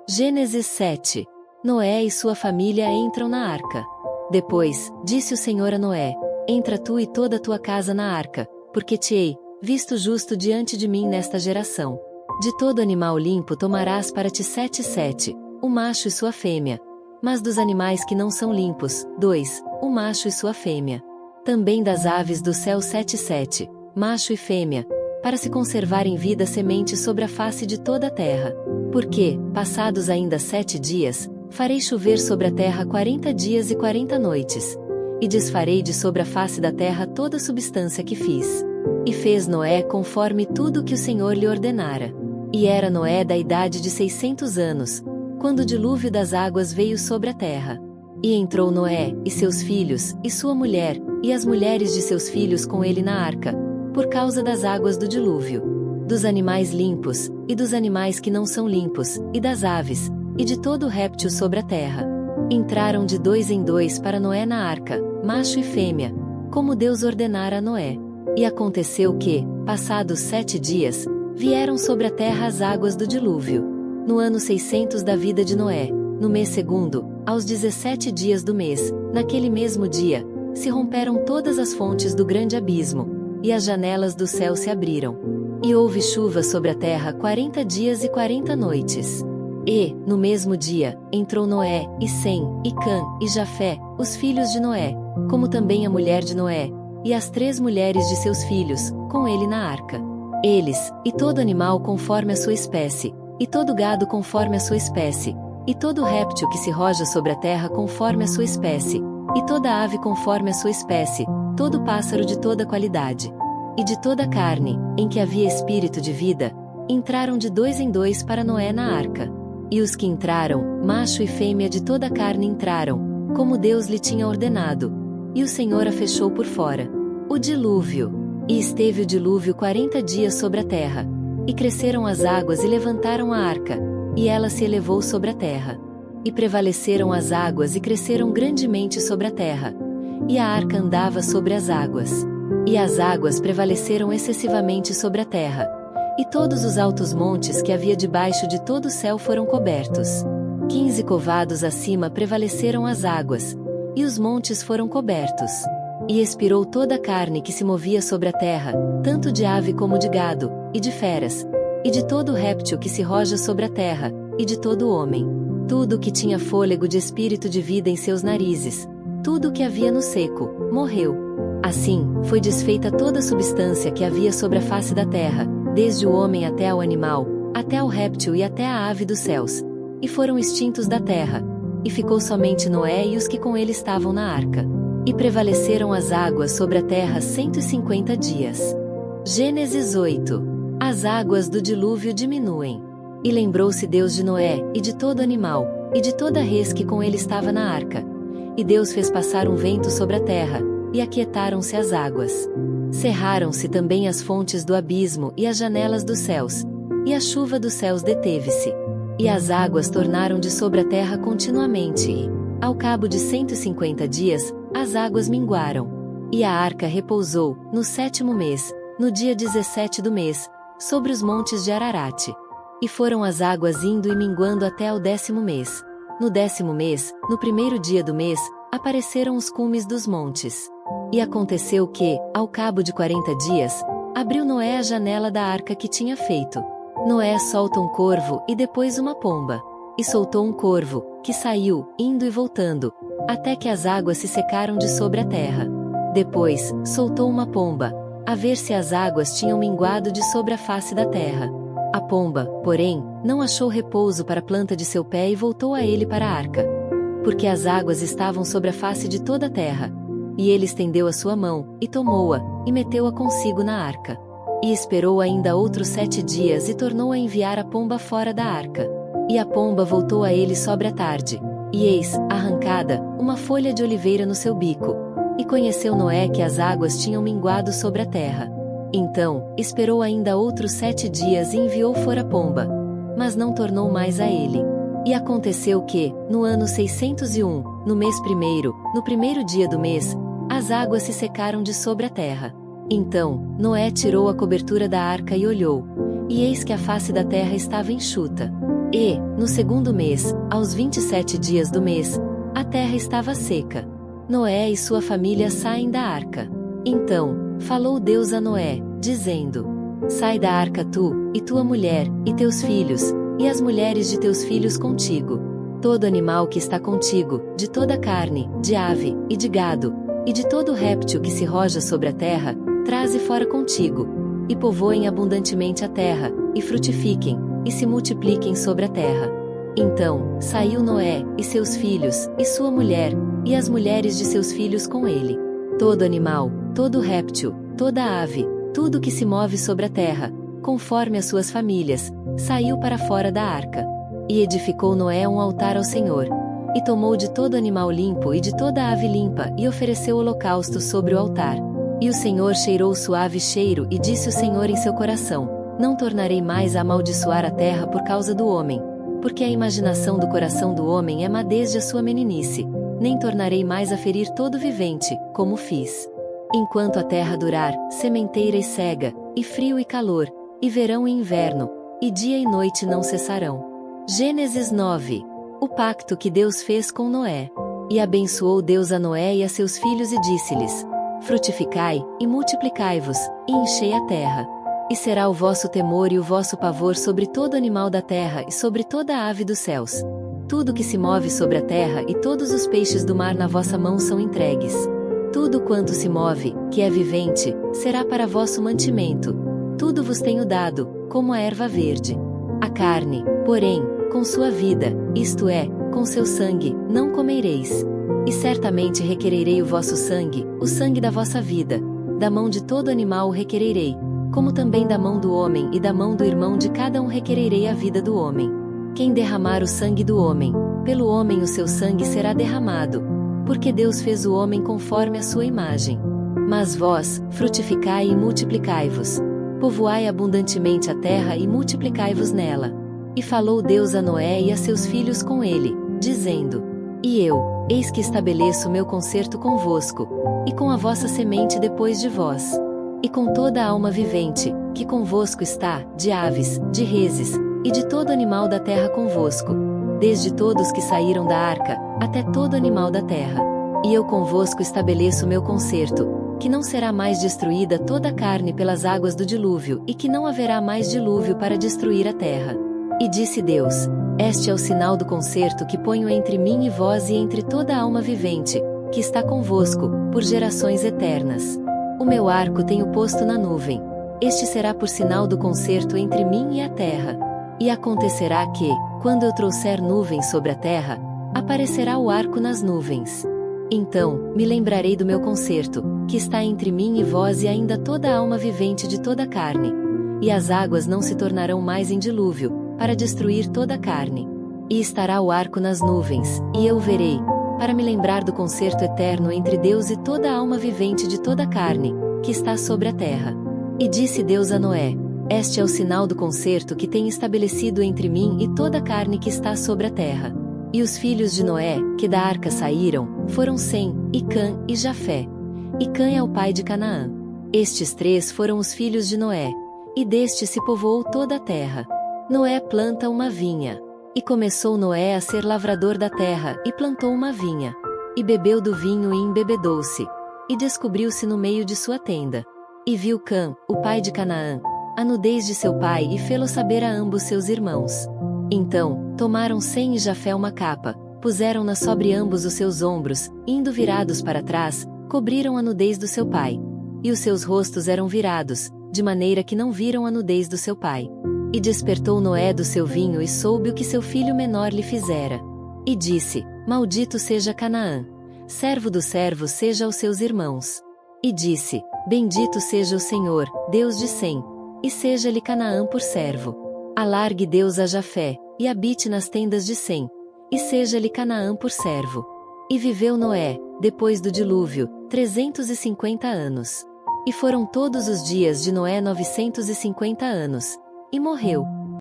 Gênesis 7. Noé e sua família entram na arca. Depois, disse o Senhor a Noé: Entra tu e toda a tua casa na arca, porque te hei visto justo diante de mim nesta geração. De todo animal limpo tomarás para ti 7, o macho e sua fêmea. Mas dos animais que não são limpos, 2, o macho e sua fêmea. Também das aves do céu 7, macho e fêmea, para se conservar em vida a semente sobre a face de toda a terra. Porque, passados ainda 7 dias, farei chover sobre a terra 40 dias e 40 noites. E desfarei de sobre a face da terra toda a substância que fiz. E fez Noé conforme tudo o que o Senhor lhe ordenara. E era Noé da idade de 600 anos, quando o dilúvio das águas veio sobre a terra. E entrou Noé, e seus filhos, e sua mulher, e as mulheres de seus filhos com ele na arca, por causa das águas do dilúvio. Dos animais limpos, e dos animais que não são limpos, e das aves, e de todo o réptil sobre a terra. Entraram de 2 em 2 para Noé na arca, macho e fêmea, como Deus ordenara a Noé. E aconteceu que, passados 7 dias, vieram sobre a terra as águas do dilúvio. No ano 600 da vida de Noé, no mês segundo, aos 17 dias do mês, naquele mesmo dia, se romperam todas as fontes do grande abismo, e as janelas do céu se abriram. E houve chuva sobre a terra 40 dias e 40 noites. E, no mesmo dia, entrou Noé, e Sem, e Cã, e Jafé, os filhos de Noé, como também a mulher de Noé, e as 3 mulheres de seus filhos, com ele na arca. Eles, e todo animal conforme a sua espécie, e todo gado conforme a sua espécie, e todo réptil que se roja sobre a terra conforme a sua espécie, e toda ave conforme a sua espécie, todo pássaro de toda qualidade. E de toda a carne, em que havia espírito de vida, entraram de 2 em 2 para Noé na arca. E os que entraram, macho e fêmea de toda a carne entraram, como Deus lhe tinha ordenado. E o Senhor a fechou por fora. O dilúvio. E esteve o dilúvio 40 dias sobre a terra. E cresceram as águas e levantaram a arca, e ela se elevou sobre a terra. E prevaleceram as águas e cresceram grandemente sobre a terra. E a arca andava sobre as águas. E as águas prevaleceram excessivamente sobre a terra. E todos os altos montes que havia debaixo de todo o céu foram cobertos. 15 covados acima prevaleceram as águas, e os montes foram cobertos. E expirou toda a carne que se movia sobre a terra, tanto de ave como de gado, e de feras, e de todo réptil que se roja sobre a terra, e de todo homem. Tudo o que tinha fôlego de espírito de vida em seus narizes, tudo o que havia no seco, morreu. Assim, foi desfeita toda a substância que havia sobre a face da terra, desde o homem até ao animal, até ao réptil e até a ave dos céus. E foram extintos da terra. E ficou somente Noé e os que com ele estavam na arca. E prevaleceram as águas sobre a terra 150 dias. Gênesis 8. As águas do dilúvio diminuem. E lembrou-se Deus de Noé, e de todo animal, e de toda res que com ele estava na arca. E Deus fez passar um vento sobre a terra, e aquietaram-se as águas. Cerraram-se também as fontes do abismo e as janelas dos céus, e a chuva dos céus deteve-se. E as águas tornaram de sobre a terra continuamente e, ao cabo de 150 dias, as águas minguaram. E a arca repousou, no 7º mês, no dia 17 do mês, sobre os montes de Ararate. E foram as águas indo e minguando até ao 10º mês. No 10º mês, no 1º dia do mês, apareceram os cumes dos montes. E aconteceu que, ao cabo de 40 dias, abriu Noé a janela da arca que tinha feito. Noé solta um corvo e depois uma pomba. E soltou um corvo, que saiu, indo e voltando, até que as águas se secaram de sobre a terra. Depois, soltou uma pomba, a ver se as águas tinham minguado de sobre a face da terra. A pomba, porém, não achou repouso para a planta de seu pé e voltou a ele para a arca. Porque as águas estavam sobre a face de toda a terra. E ele estendeu a sua mão, e tomou-a, e meteu-a consigo na arca. E esperou ainda outros 7 dias e tornou a enviar a pomba fora da arca. E a pomba voltou a ele sobre a tarde. E eis, arrancada, uma folha de oliveira no seu bico. E conheceu Noé que as águas tinham minguado sobre a terra. Então, esperou ainda outros 7 dias e enviou fora a pomba. Mas não tornou mais a ele. E aconteceu que, no ano 601, no mês primeiro, no 1º dia do mês, as águas se secaram de sobre a terra. Então, Noé tirou a cobertura da arca e olhou, e eis que a face da terra estava enxuta. E, no segundo mês, aos 27 dias do mês, a terra estava seca. Noé e sua família saem da arca. Então, falou Deus a Noé, dizendo: Sai da arca tu, e tua mulher, e teus filhos, e as mulheres de teus filhos contigo. Todo animal que está contigo, de toda carne, de ave, e de gado, e de todo réptil que se roja sobre a terra, traze fora contigo. E povoem abundantemente a terra, e frutifiquem, e se multipliquem sobre a terra. Então, saiu Noé, e seus filhos, e sua mulher, e as mulheres de seus filhos com ele. Todo animal, todo réptil, toda ave, tudo que se move sobre a terra, conforme as suas famílias, saiu para fora da arca. E edificou Noé um altar ao Senhor. E tomou de todo animal limpo e de toda ave limpa, e ofereceu holocausto sobre o altar. E o Senhor cheirou suave cheiro, e disse o Senhor em seu coração: Não tornarei mais a amaldiçoar a terra por causa do homem, porque a imaginação do coração do homem é má desde a sua meninice, nem tornarei mais a ferir todo vivente, como fiz. Enquanto a terra durar, sementeira e cega, e frio e calor, e verão e inverno, e dia e noite não cessarão. Gênesis 9. O pacto que Deus fez com Noé. E abençoou Deus a Noé e a seus filhos e disse-lhes: Frutificai, e multiplicai-vos, e enchei a terra. E será o vosso temor e o vosso pavor sobre todo animal da terra e sobre toda a ave dos céus. Tudo que se move sobre a terra e todos os peixes do mar na vossa mão são entregues. Tudo quanto se move, que é vivente, será para vosso mantimento. Tudo vos tenho dado, como a erva verde. A carne, porém, com sua vida, isto é, com seu sangue, não comereis. E certamente requererei o vosso sangue, o sangue da vossa vida. Da mão de todo animal o requererei, como também da mão do homem e da mão do irmão de cada um requererei a vida do homem. Quem derramar o sangue do homem, pelo homem o seu sangue será derramado, porque Deus fez o homem conforme a sua imagem. Mas vós, frutificai e multiplicai-vos. Povoai abundantemente a terra e multiplicai-vos nela. E falou Deus a Noé e a seus filhos com ele, dizendo: E eu, eis que estabeleço meu concerto convosco, e com a vossa semente depois de vós, e com toda a alma vivente, que convosco está, de aves, de reses, e de todo animal da terra convosco, desde todos que saíram da arca, até todo animal da terra. E eu convosco estabeleço meu concerto, que não será mais destruída toda a carne pelas águas do dilúvio, e que não haverá mais dilúvio para destruir a terra. E disse Deus: Este é o sinal do concerto que ponho entre mim e vós e entre toda a alma vivente, que está convosco, por gerações eternas. O meu arco tenho posto na nuvem. Este será por sinal do concerto entre mim e a terra. E acontecerá que, quando eu trouxer nuvens sobre a terra, aparecerá o arco nas nuvens. Então, me lembrarei do meu concerto, que está entre mim e vós e ainda toda a alma vivente de toda a carne. E as águas não se tornarão mais em dilúvio, para destruir toda a carne. E estará o arco nas nuvens, e eu verei, para me lembrar do concerto eterno entre Deus e toda a alma vivente de toda a carne, que está sobre a terra. E disse Deus a Noé: Este é o sinal do concerto que tenho estabelecido entre mim e toda a carne que está sobre a terra. E os filhos de Noé, que da arca saíram, foram Sem, e Cã, e Jafé. E Cã é o pai de Canaã. Estes três foram os filhos de Noé. E deste se povoou toda a terra. Noé planta uma vinha. E começou Noé a ser lavrador da terra, e plantou uma vinha. E bebeu do vinho e embebedou-se. E descobriu-se no meio de sua tenda. E viu Cã, o pai de Canaã, a nudez de seu pai e fê-lo saber a ambos seus irmãos. Então, tomaram Sem e Jafé uma capa, puseram-na sobre ambos os seus ombros, indo virados para trás, cobriram a nudez do seu pai. E os seus rostos eram virados, de maneira que não viram a nudez do seu pai. E despertou Noé do seu vinho e soube o que seu filho menor lhe fizera. E disse: Maldito seja Canaã. Servo dos servos seja aos seus irmãos. E disse: Bendito seja o Senhor, Deus de Sem, e seja-lhe Canaã por servo. Alargue Deus a Jafé, e habite nas tendas de Sem, e seja-lhe Canaã por servo. E viveu Noé, depois do dilúvio, 350 anos. E foram todos os dias de Noé 950 anos. E morreu.